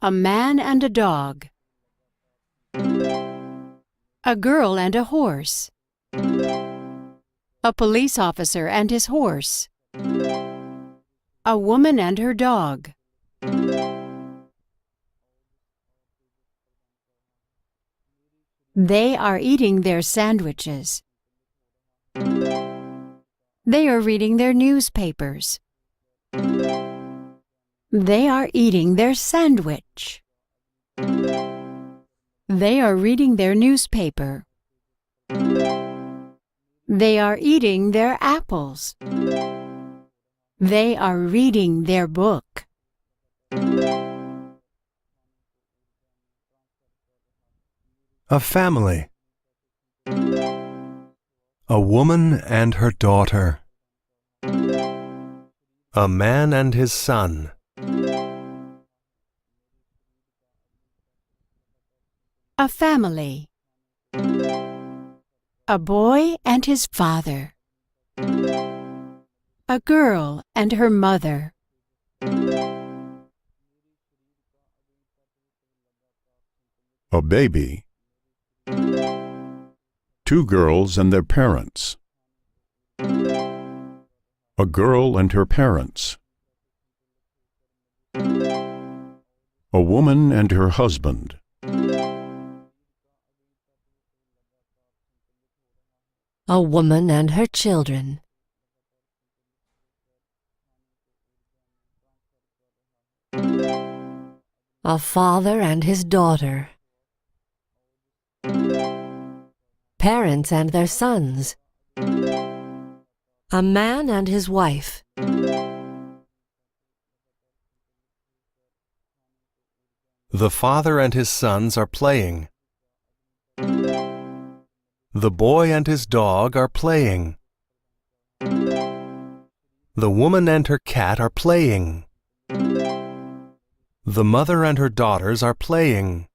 A man and a dog. A girl and a horse. A police officer and his horse. A woman and her dog. They are eating their sandwiches. They are reading their newspapers. They are eating their sandwich. They are reading their newspaper. They are eating their apples. They are reading their book. A family. A woman and her daughter. A man and his son. A family. A boy and his father. A girl and her mother. A baby. Two girls and their parents. A girl and her parents. A woman and her husband. A woman and her children. A father and his daughter. Parents and their sons. A man and his wife. The father and his sons are playing. The boy and his dog are playing. The woman and her cat are playing. The mother and her daughters are playing.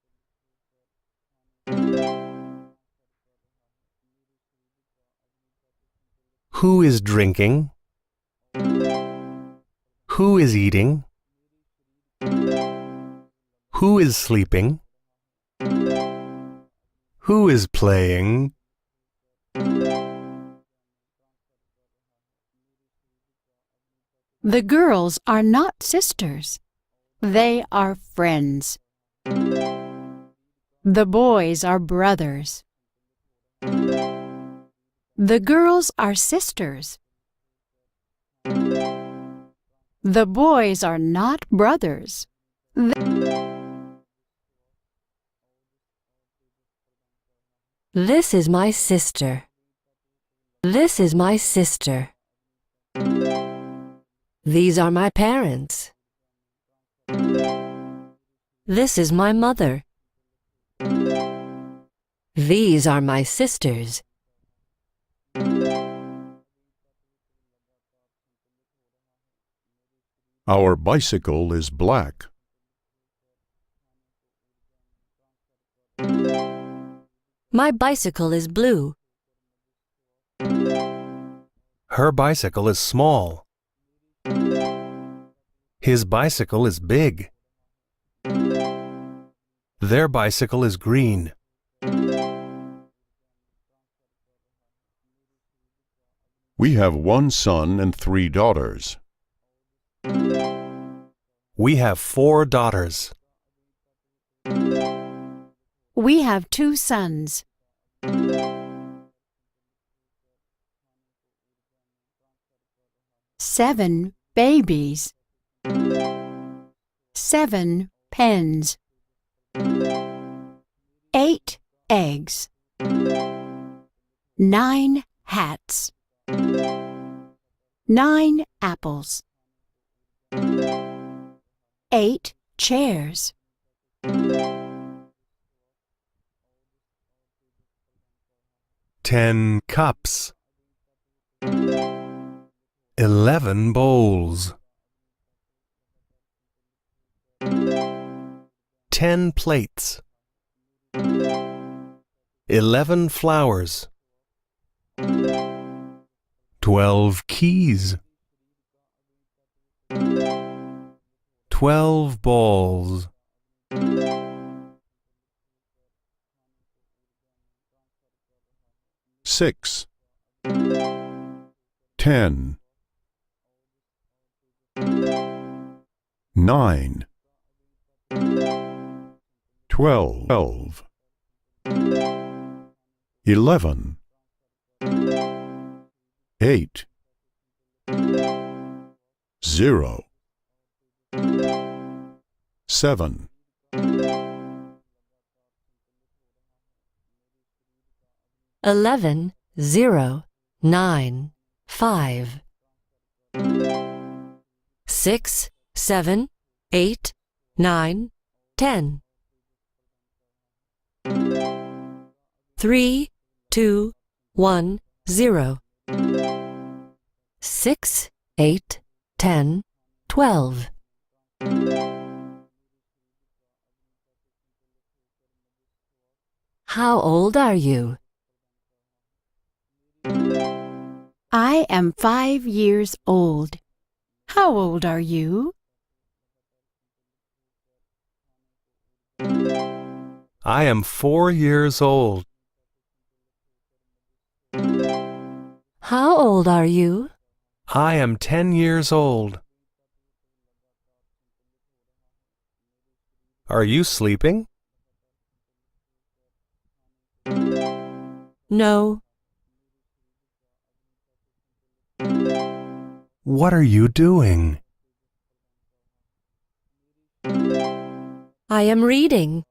Who is drinking? Who is eating? Who is sleeping? Who is playing? The girls are not sisters. They are friends. The boys are brothers. The girls are sisters. The boys are not brothers. This is my sister. This is my sister. These are my parents. This is my mother. These are my sisters. Our bicycle is black. My bicycle is blue. Her bicycle is small. His bicycle is big. Their bicycle is green. We have one son and 3 daughters. We have 4 daughters. We have 2 sons. Seven babies. 7 pens. 8 eggs. 9 hats. 9 apples. 8 chairs. 10 cups. 11 bowls. 10 plates. 11 flowers. 12 keys. 12 balls. 6, 10, 9, 12, 11, 8, 0, 7, 11, 0, 9, 5, 6, 7, 8, 9, 10, 3, 2, 1, 0, 6, 8, 10, 12. How old are you? I am 5 years old. How old are you? I am 4 years old. How old are you? I am 10 years old. Are you sleeping? No. What are you doing? I am reading.